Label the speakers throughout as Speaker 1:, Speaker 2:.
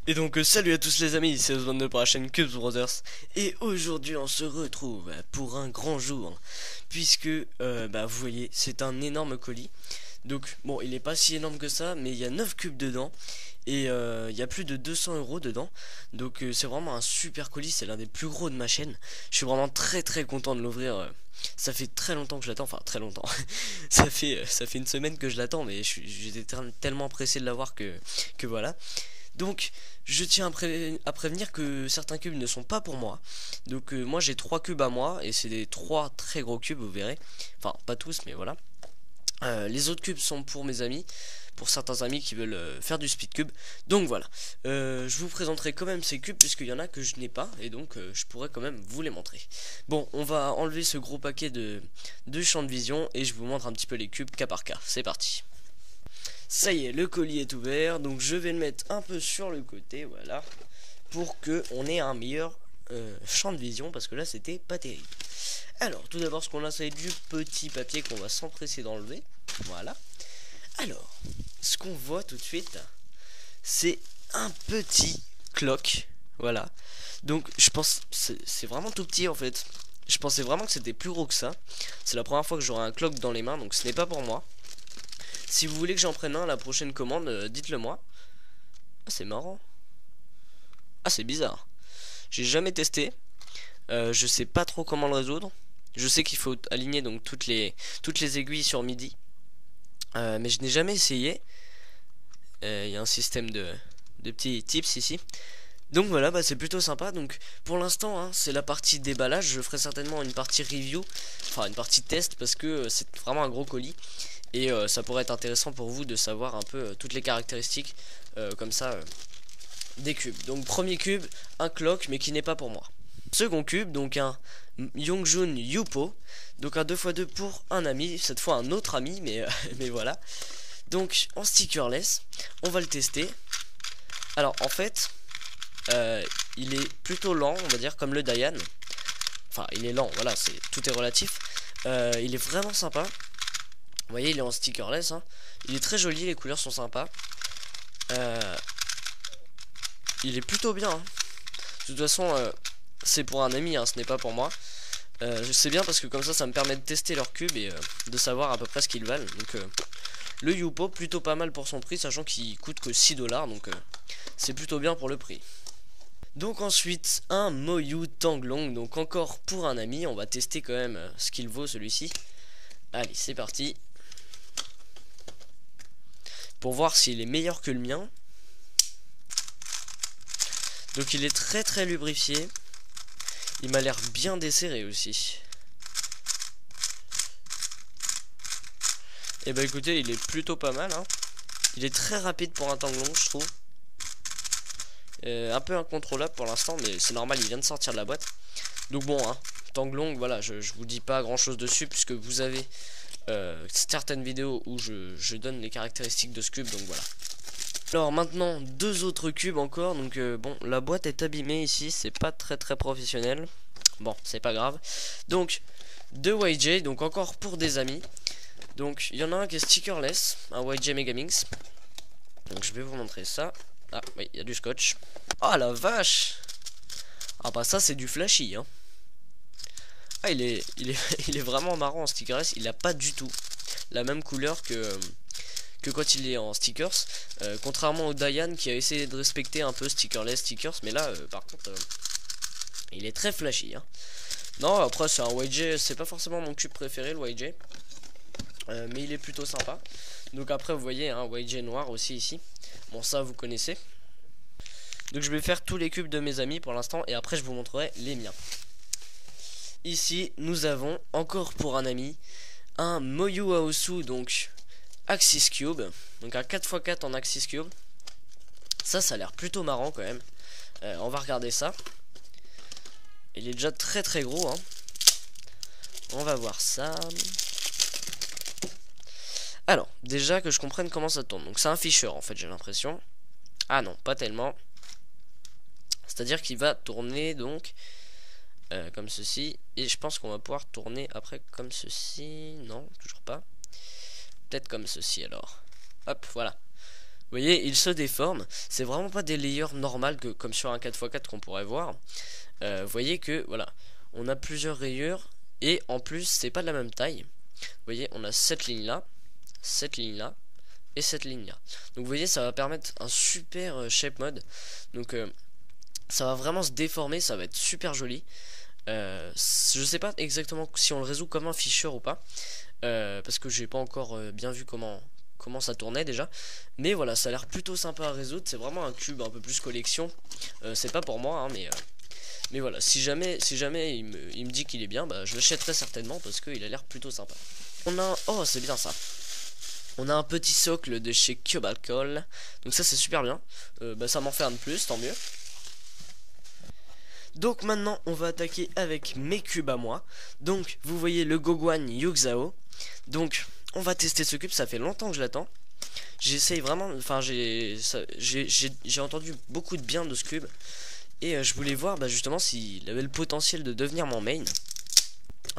Speaker 1: Et donc salut à tous les amis, c'est Oswald pour la chaîne Cubes Brothers. Et aujourd'hui on se retrouve pour un grand jour, puisque vous voyez c'est un énorme colis. Donc bon, il est pas si énorme que ça, mais il y a 9 cubes dedans. Et il y a plus de 200 € dedans. Donc c'est vraiment un super colis, c'est l'un des plus gros de ma chaîne. Je suis vraiment très content de l'ouvrir. Ça fait très longtemps que je l'attends, enfin très longtemps. ça fait une semaine que je l'attends, mais j'étais tellement pressé de l'avoir que voilà. Donc je tiens à prévenir que certains cubes ne sont pas pour moi. Donc moi j'ai 3 cubes à moi, et c'est des 3 très gros cubes, vous verrez. Enfin pas tous, mais voilà. Les autres cubes sont pour mes amis, pour certains amis qui veulent faire du speed cube. Donc voilà, je vous présenterai quand même ces cubes, puisqu'il y en a que je n'ai pas, et donc je pourrais quand même vous les montrer. Bon, on va enlever ce gros paquet de champ de vision, et je vous montre un petit peu les cubes cas par cas. C'est parti. Ça y est, le colis est ouvert, donc je vais le mettre un peu sur le côté, voilà, pour que on ait un meilleur champ de vision, parce que là c'était pas terrible. Alors, tout d'abord, ce qu'on a, c'est du petit papier qu'on va s'empresser d'enlever, voilà. Alors, ce qu'on voit tout de suite, c'est un petit clock, voilà. Donc, je pense, c'est vraiment tout petit en fait. Je pensais vraiment que c'était plus gros que ça. C'est la première fois que j'aurai un clock dans les mains, donc ce n'est pas pour moi. Si vous voulez que j'en prenne un à la prochaine commande, dites-le moi. Ah, c'est marrant. Ah, c'est bizarre. J'ai jamais testé. Je sais pas trop comment le résoudre. Je sais qu'il faut aligner donc toutes les aiguilles sur midi. Mais je n'ai jamais essayé. Il y a un système de petits tips ici. Donc voilà, c'est plutôt sympa. Donc pour l'instant, hein, c'est la partie déballage. Je ferai certainement une partie review, enfin une partie test, parce que c'est vraiment un gros colis. Et ça pourrait être intéressant pour vous de savoir un peu toutes les caractéristiques comme ça des cubes. Donc premier cube, un clock, mais qui n'est pas pour moi. Second cube, donc un Youngjun Yupo, donc un 2x2 pour un ami, cette fois un autre ami, mais voilà. Donc en stickerless, on va le tester. Alors en fait, il est plutôt lent, on va dire, comme le Dayan. Enfin, il est lent, voilà, tout est relatif. Il est vraiment sympa. Vous voyez, il est en stickerless, hein. Il est très joli, les couleurs sont sympas. Il est plutôt bien, hein. De toute façon, c'est pour un ami, hein, ce n'est pas pour moi. Je sais bien, parce que comme ça me permet de tester leur cube et de savoir à peu près ce qu'ils valent. Donc le Yupo, plutôt pas mal pour son prix, sachant qu'il coûte que 6 $, donc c'est plutôt bien pour le prix. Donc ensuite, un Moyu Tanglong, donc encore pour un ami. On va tester quand même ce qu'il vaut, celui-ci. Allez, c'est parti. Pour voir s'il est meilleur que le mien. Donc il est très lubrifié. Il m'a l'air bien desserré aussi. Et bah écoutez, il est plutôt pas mal, hein. Il est très rapide pour un Tanglong, je trouve. Un peu incontrôlable pour l'instant, mais c'est normal, il vient de sortir de la boîte. Donc bon, hein, Tanglong, voilà, je vous dis pas grand chose dessus, puisque vous avez certaines vidéos où je donne les caractéristiques de ce cube, donc voilà. Alors maintenant, deux autres cubes encore. Donc bon, la boîte est abîmée ici, c'est pas très professionnel. Bon, c'est pas grave. Donc deux YJ, donc encore pour des amis. Donc il y en a un qui est stickerless, un YJ Megamix. Donc je vais vous montrer ça. Ah oui, il y a du scotch. Ah la vache. Ah bah ça c'est du flashy, hein. Ah il est vraiment marrant en stickerless. Il a pas du tout la même couleur que quand il est en stickers, contrairement au Dayan qui a essayé de respecter un peu stickerless stickers, mais là par contre il est très flashy, hein. Non, après c'est un YJ, c'est pas forcément mon cube préféré, le YJ, mais il est plutôt sympa. Donc après vous voyez un YJ noir aussi ici. Bon, ça vous connaissez. Donc je vais faire tous les cubes de mes amis pour l'instant, et après je vous montrerai les miens. Ici nous avons encore pour un ami un Moyu Aosu, donc Axis Cube, donc un 4x4 en Axis Cube. Ça a l'air plutôt marrant quand même. On va regarder ça. Il est déjà très gros, hein. On va voir ça. Alors, déjà que je comprenne comment ça tourne. Donc c'est un Fisher en fait, j'ai l'impression. Ah non, pas tellement. C'est à dire qu'il va tourner donc comme ceci. Et je pense qu'on va pouvoir tourner après comme ceci. Non, toujours pas. Peut-être comme ceci alors. Hop, voilà. Vous voyez, il se déforme. C'est vraiment pas des layers normales que, comme sur un 4x4 qu'on pourrait voir. Vous voyez que, voilà, on a plusieurs rayures. Et en plus, c'est pas de la même taille. Vous voyez, on a cette ligne-là, cette ligne-là, et cette ligne-là. Donc vous voyez, ça va permettre un super shape mode. Donc ça va vraiment se déformer, ça va être super joli. Je sais pas exactement si on le résout comme un Fisher ou pas. Parce que j'ai pas encore bien vu comment ça tournait déjà. Mais voilà, ça a l'air plutôt sympa à résoudre. C'est vraiment un cube un peu plus collection. C'est pas pour moi, hein, mais voilà, si jamais il me dit qu'il est bien, bah, je l'achèterai certainement parce qu'il a l'air plutôt sympa. On a oh, c'est bien ça. On a un petit socle de chez Cube Alcohol. Donc ça c'est super bien. Bah, ça m'en fait un de plus, tant mieux. Donc maintenant on va attaquer avec mes cubes à moi. Donc vous voyez le Goguan Yuxao. Donc on va tester ce cube, ça fait longtemps que je l'attends. J'essaye vraiment, enfin j'ai entendu beaucoup de bien de ce cube. Et je voulais voir justement s'il avait le potentiel de devenir mon main.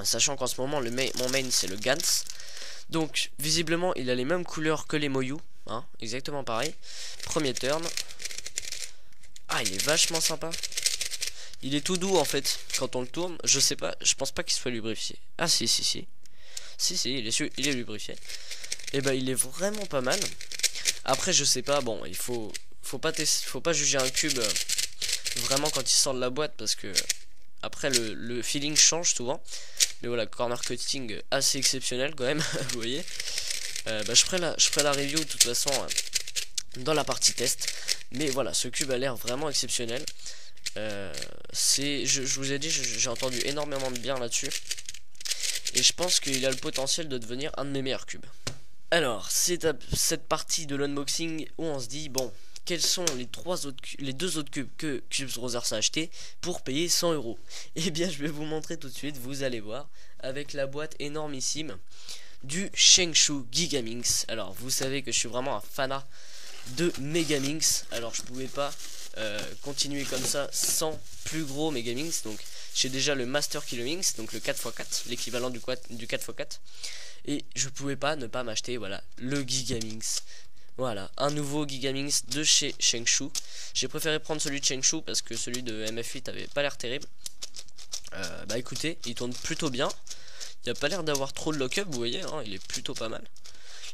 Speaker 1: Sachant qu'en ce moment mon main c'est le Gans. Donc visiblement il a les mêmes couleurs que les Moyu, hein, exactement pareil. Premier turn. Ah, il est vachement sympa. Il est tout doux en fait quand on le tourne. Je sais pas, je pense pas qu'il soit lubrifié. Ah si, il est lubrifié. Et bah il est vraiment pas mal. Après je sais pas, bon il faut pas juger un cube vraiment quand il sort de la boîte, parce que après le feeling change souvent. Mais voilà, corner cutting assez exceptionnel quand même. Vous voyez, je ferai la review de toute façon dans la partie test. Mais voilà, ce cube a l'air vraiment exceptionnel. Je vous ai dit, j'ai entendu énormément de bien là-dessus. Et je pense qu'il a le potentiel de devenir un de mes meilleurs cubes. Alors, c'est cette partie de l'unboxing où on se dit, bon, quels sont les deux autres cubes que Cubes Brothers a acheté pour payer 100 €. Eh bien, je vais vous montrer tout de suite, vous allez voir, avec la boîte énormissime du Shengshu Gigaminx. Alors, vous savez que je suis vraiment un fanat de Megaminx. Alors, je pouvais pas continuer comme ça sans plus gros Megaminx. Donc, j'ai déjà le Master Kilominx, donc le 4x4, l'équivalent du 4x4. Et je pouvais pas ne pas m'acheter, voilà, le Gigaminx. Voilà, un nouveau Gigaminx de chez Shengshu. J'ai préféré prendre celui de Shengshu parce que celui de MF8 avait pas l'air terrible. Bah écoutez, il tourne plutôt bien. Il a pas l'air d'avoir trop de lock-up, vous voyez, hein, il est plutôt pas mal.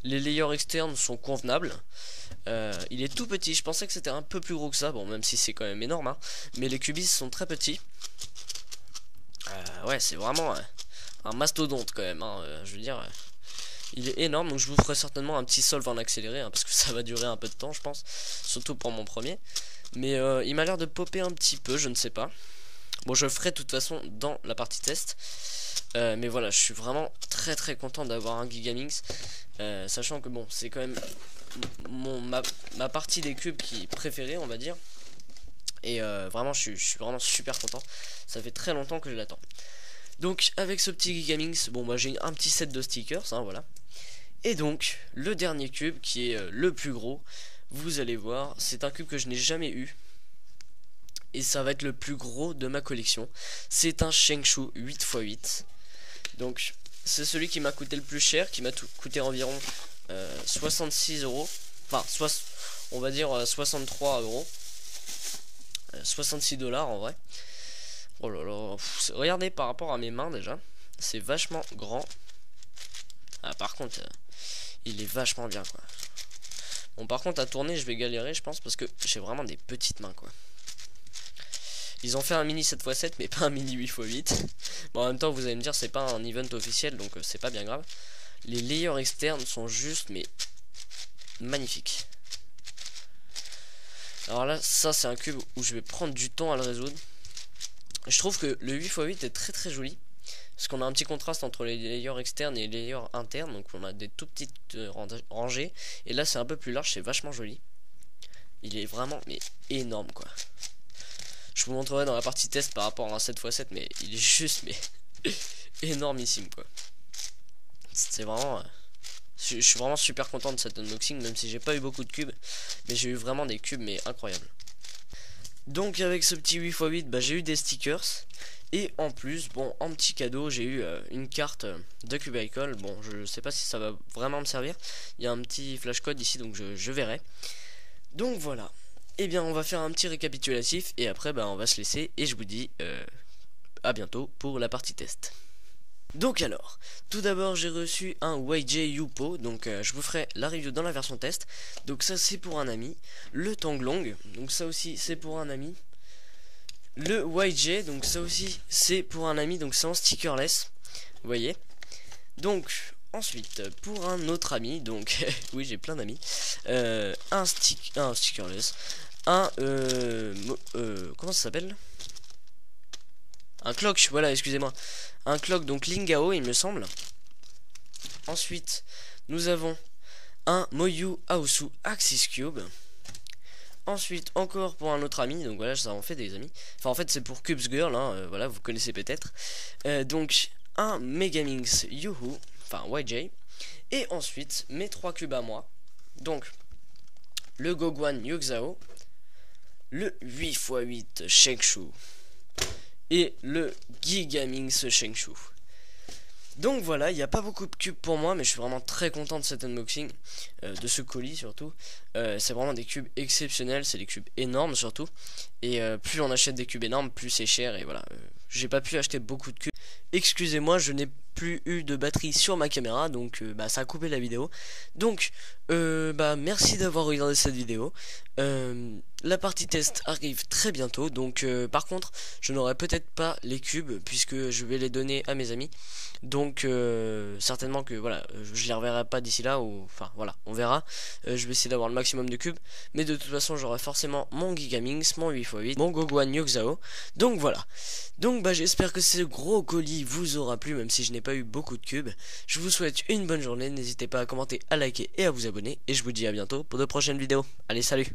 Speaker 1: Les layers externes sont convenables. Il est tout petit, je pensais que c'était un peu plus gros que ça. Bon, même si c'est quand même énorme, hein. Mais les cubis sont très petits. Ouais, c'est vraiment un mastodonte quand même, hein. Je veux dire... il est énorme, donc je vous ferai certainement un petit solve en accéléré, hein, parce que ça va durer un peu de temps je pense, surtout pour mon premier. Mais il m'a l'air de popper un petit peu, je ne sais pas. Bon, je le ferai de toute façon dans la partie test. Mais voilà, je suis vraiment très content d'avoir un Gigaminx, sachant que bon, c'est quand même ma partie des cubes qui préférée, on va dire. Et vraiment, je suis vraiment super content. Ça fait très longtemps que je l'attends. Donc avec ce petit Gigaminx, bon bah j'ai un petit set de stickers, hein, voilà. Et donc le dernier cube qui est le plus gros, vous allez voir, c'est un cube que je n'ai jamais eu. Et ça va être le plus gros de ma collection. C'est un Shengshu 8x8. Donc c'est celui qui m'a coûté le plus cher, qui m'a coûté environ 66 €. Enfin, on va dire 63 €. 66 $ en vrai. Oh là là, regardez par rapport à mes mains déjà, c'est vachement grand. Ah, par contre, il est vachement bien quoi. Bon, par contre à tourner je vais galérer je pense, parce que j'ai vraiment des petites mains quoi. Ils ont fait un mini 7x7 mais pas un mini 8x8. Bon, en même temps vous allez me dire c'est pas un event officiel, donc c'est pas bien grave. Les layers externes sont juste mais magnifiques. Alors là, ça c'est un cube où je vais prendre du temps à le résoudre. Je trouve que le 8x8 est très joli, parce qu'on a un petit contraste entre les layers externes et les layers internes. Donc on a des tout petites rangées, et là c'est un peu plus large, c'est vachement joli. Il est vraiment mais énorme quoi. Je vous montrerai dans la partie test par rapport à un 7x7, mais il est juste mais énormissime quoi. C'est vraiment... je suis vraiment super content de cet unboxing, même si j'ai pas eu beaucoup de cubes, mais j'ai eu vraiment des cubes mais incroyables. Donc avec ce petit 8x8, j'ai eu des stickers. Et en plus, bon, en petit cadeau, j'ai eu une carte de Cubicle. Bon, je sais pas si ça va vraiment me servir. Il y a un petit flash code ici, donc je verrai. Donc voilà. Eh bien, on va faire un petit récapitulatif et après, bah, on va se laisser. Et je vous dis à bientôt pour la partie test. Donc alors, tout d'abord j'ai reçu un YJ Yupo, donc je vous ferai la review dans la version test. Donc ça c'est pour un ami. Le Tanglong, donc ça aussi c'est pour un ami. Le YJ, donc ça aussi c'est pour un ami, donc c'est en stickerless, vous voyez. Donc ensuite pour un autre ami, donc oui j'ai plein d'amis, un stickerless, comment ça s'appelle? Un clock, voilà, excusez-moi. Un clock, donc Lingao, il me semble. Ensuite, nous avons un Moyu Aosu Axis Cube. Ensuite, encore pour un autre ami. Donc voilà, ça en fait des amis. Enfin, en fait, c'est pour Cubes Girl, hein, voilà, vous connaissez peut-être. Donc, un Megaminx Yuhu, enfin YJ. Et ensuite, mes 3 cubes à moi. Donc, le Goguan Yuxao, le 8x8 Shengshu et le Gigaminx Shengshu. Donc voilà, il n'y a pas beaucoup de cubes pour moi, mais je suis vraiment très content de cet unboxing, de ce colis surtout. C'est vraiment des cubes exceptionnels, c'est des cubes énormes surtout. Et plus on achète des cubes énormes, plus c'est cher. Et voilà, j'ai pas pu acheter beaucoup de cubes. Excusez-moi, je n'ai plus eu de batterie sur ma caméra, donc bah, ça a coupé la vidéo. Donc bah, merci d'avoir regardé cette vidéo. La partie test arrive très bientôt, donc par contre je n'aurai peut-être pas les cubes puisque je vais les donner à mes amis. Donc certainement que voilà, je les reverrai pas d'ici là, ou enfin voilà, on verra. Je vais essayer d'avoir le maximum de cubes, mais de toute façon j'aurai forcément mon Gigaminx, mon 8x8, mon Goguan Yuxao. Donc voilà. Donc bah j'espère que ce gros colis vous aura plu, même si je n'ai pas eu beaucoup de cubes. Je vous souhaite une bonne journée, n'hésitez pas à commenter, à liker et à vous abonner, et je vous dis à bientôt pour de prochaines vidéos. Allez, salut!